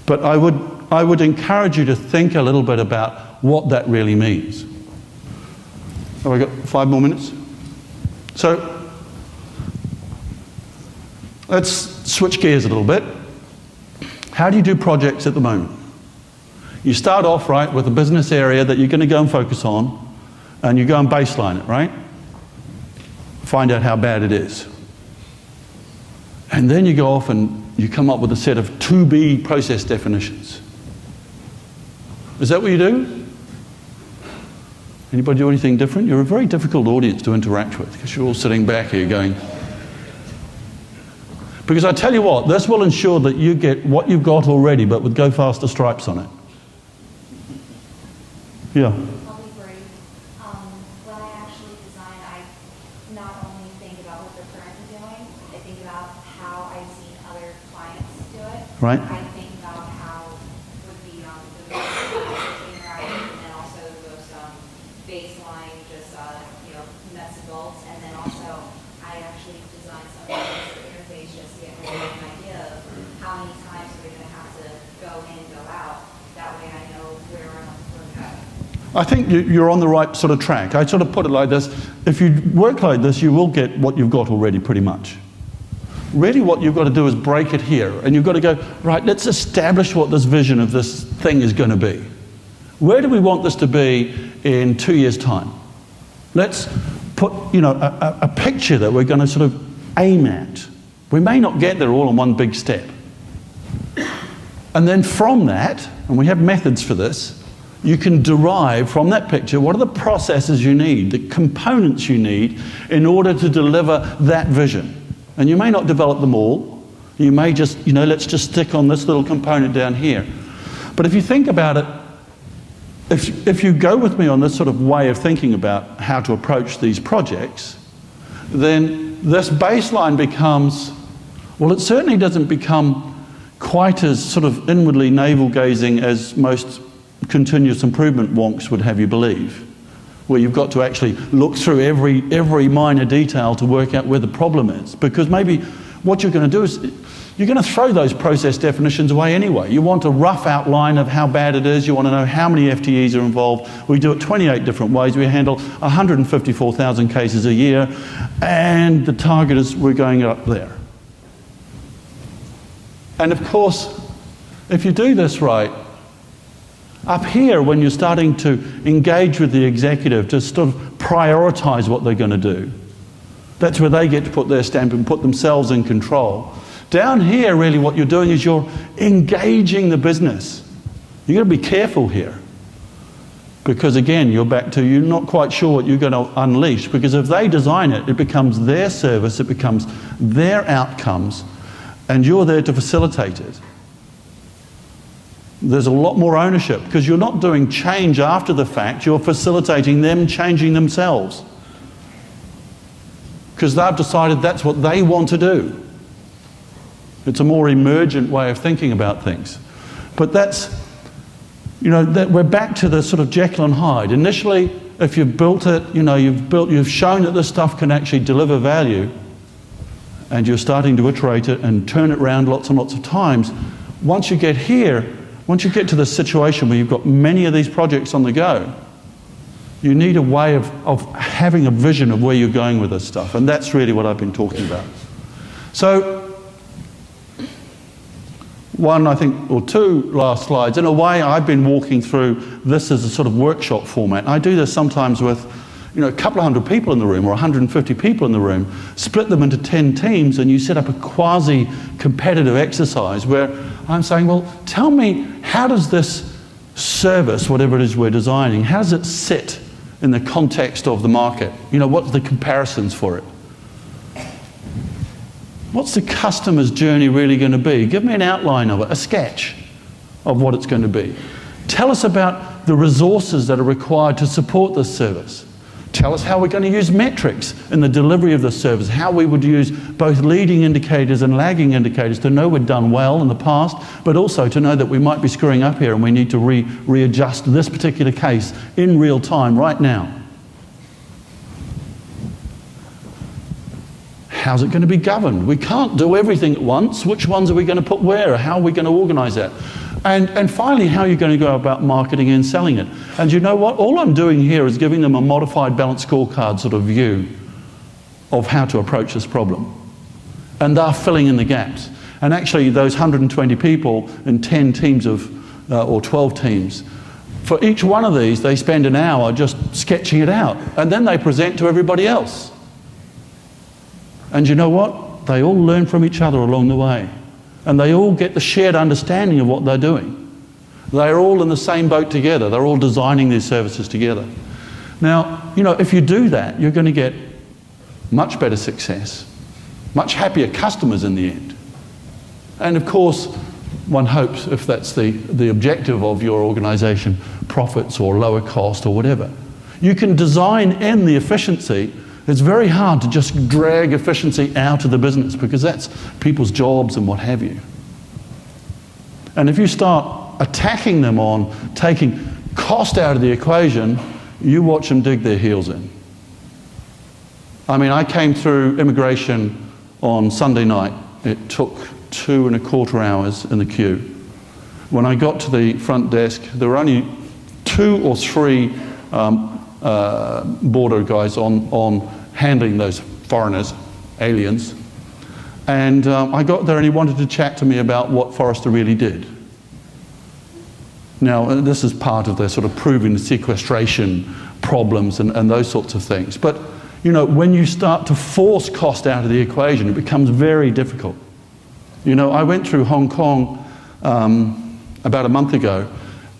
But I would encourage you to think a little bit about what that really means. Have I got 5 more minutes? So let's switch gears a little bit. How do you do projects at the moment? You start off, right, with a business area that you're going to go and focus on, and you go and baseline it, right? Find out how bad it is. And then you go off and you come up with a set of to-be process definitions. Is that what you do? Anybody do anything different? You're a very difficult audience to interact with because you're all sitting back here going... Because I tell you what, this will ensure that you get what you've got already, but with go faster stripes on it. Yeah. I'll be brief. When I actually design, I not only think about what they're currently doing, I think about how I've seen other clients do it. Right. I think about how would be the most interaction, and then also the most baseline, just nuts and bolts, and then also I actually design some interface just to get an idea of how many times we're going to have to go in and go out. That way I know where we're going. I think you're on the right sort of track. I sort of put it like this. If you work like this, you will get what you've got already pretty much. Really what you've got to do is break it here. And you've got to go, right, let's establish what this vision of this thing is going to be. Where do we want this to be in 2 years' time? Let's put, a picture that we're going to sort of aim at. We may not get there all in one big step. And then from that, and we have methods for this, you can derive from that picture what are the processes you need, the components you need in order to deliver that vision. And you may not develop them all. You may just, let's just stick on this little component down here. But if you think about it, if you go with me on this sort of way of thinking about how to approach these projects, then this baseline becomes, well, it certainly doesn't become quite as sort of inwardly navel-gazing as most continuous improvement wonks would have you believe, where you've got to actually look through every minor detail to work out where the problem is. Because maybe what you're going to do is you're going to throw those process definitions away anyway. You want a rough outline of how bad it is. You want to know how many FTEs are involved. We do it 28 different ways. We handle 154,000 cases a year, and the target is we're going up there. And of course, if you do this right, up here, when you're starting to engage with the executive to sort of prioritize what they're going to do, that's where they get to put their stamp and put themselves in control. Down here, really what you're doing is you're engaging the business. You've got to be careful here. Because again, you're back to you're not quite sure what you're going to unleash, because if they design it, it becomes their service, it becomes their outcomes, and you're there to facilitate it. There's a lot more ownership because you're not doing change after the fact, you're facilitating them changing themselves. Because they've decided that's what they want to do. It's a more emergent way of thinking about things. But that's, we're back to the sort of Jekyll and Hyde. Initially, if you've built it, you've shown that this stuff can actually deliver value, and you're starting to iterate it and turn it around lots and lots of times. Once you get here, once you get to the situation where you've got many of these projects on the go, you need a way of having a vision of where you're going with this stuff. And that's really what I've been talking about. So, one, I think, or two last slides. In a way, I've been walking through this as a sort of workshop format. I do this sometimes with a couple of hundred people in the room or 150 people in the room, split them into 10 teams, and you set up a quasi-competitive exercise where I'm saying, well, tell me, how does this service, whatever it is we're designing, how does it sit in the context of the market? What's the comparisons for it? What's the customer's journey really going to be? Give me an outline of it, a sketch of what it's going to be. Tell us about the resources that are required to support this service. Tell us how we're going to use metrics in the delivery of the service, how we would use both leading indicators and lagging indicators to know we've done well in the past, but also to know that we might be screwing up here and we need to readjust this particular case in real time right now. How's it going to be governed? We can't do everything at once. Which ones are we going to put where? How are we going to organize that? And finally, how you're going to go about marketing and selling it. And you know what? All I'm doing here is giving them a modified balanced scorecard sort of view of how to approach this problem. And they're filling in the gaps. And actually, those 120 people in 10 teams or 12 teams, for each one of these, they spend an hour just sketching it out. And then they present to everybody else. And you know what? They all learn from each other along the way. And they all get the shared understanding of what they're doing. They're all in the same boat together. They're all designing these services together. Now, you know, if you do that, you're going to get much better success, much happier customers in the end. And of course, one hopes, if that's the objective of your organization, profits or lower cost or whatever. You can design in the efficiency. It's very hard to just drag efficiency out of the business because that's people's jobs and what have you. And if you start attacking them on taking cost out of the equation, you watch them dig their heels in. I mean, I came through immigration on Sunday night. It took 2.25 hours in the queue. When I got to the front desk, there were only 2 or 3 border guys on handling those foreigners, aliens. And I got there and he wanted to chat to me about what Forrester really did. Now, this is part of the sort of proving the sequestration problems and those sorts of things. But, you know, when you start to force cost out of the equation, it becomes very difficult. You know, I went through Hong Kong about a month ago,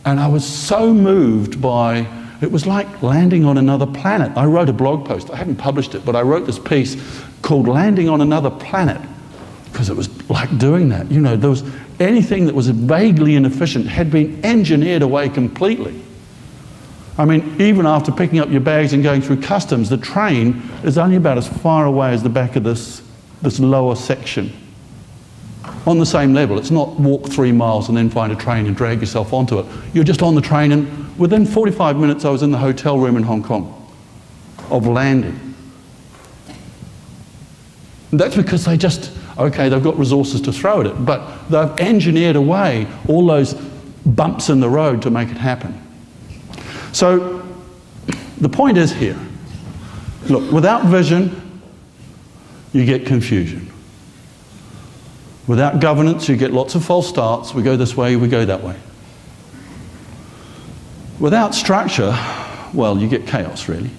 and I was so moved by, it was like landing on another planet. I wrote a blog post, I haven't published it, but I wrote this piece called Landing on Another Planet, because it was like doing that. You know, there was anything that was vaguely inefficient had been engineered away completely. I mean, even after picking up your bags and going through customs, the train is only about as far away as the back of this lower section. On the same level. It's not walk 3 miles and then find a train and drag yourself onto it. You're just on the train, and within 45 minutes I was in the hotel room in Hong Kong of landing. And that's because they just, okay, they've got resources to throw at it, but they've engineered away all those bumps in the road to make it happen. So the point is here, look, without vision, you get confusion. Without governance, you get lots of false starts. We go this way, we go that way. Without structure, well, you get chaos, really.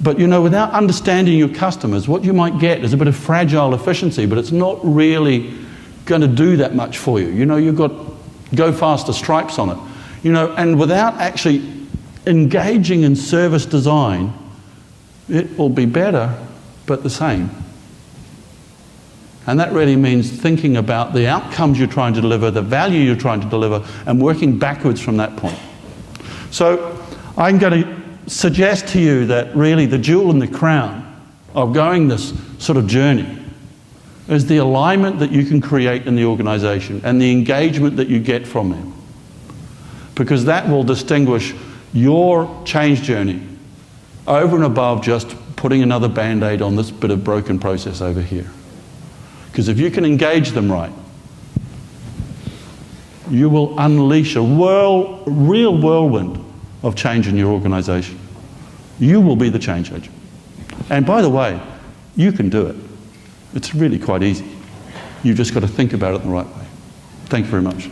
But, you know, without understanding your customers, what you might get is a bit of fragile efficiency, but it's not really going to do that much for you. You know, you've got go faster stripes on it. You know, and without actually engaging in service design, it will be better, but the same. And that really means thinking about the outcomes you're trying to deliver, the value you're trying to deliver, and working backwards from that point. So I'm going to suggest to you that really the jewel in the crown of going this sort of journey is the alignment that you can create in the organization and the engagement that you get from them. Because that will distinguish your change journey over and above just putting another Band-Aid on this bit of broken process over here. Because if you can engage them right, you will unleash a real whirlwind of change in your organization. You will be the change agent. And by the way, you can do it. It's really quite easy. You've just got to think about it in the right way. Thank you very much.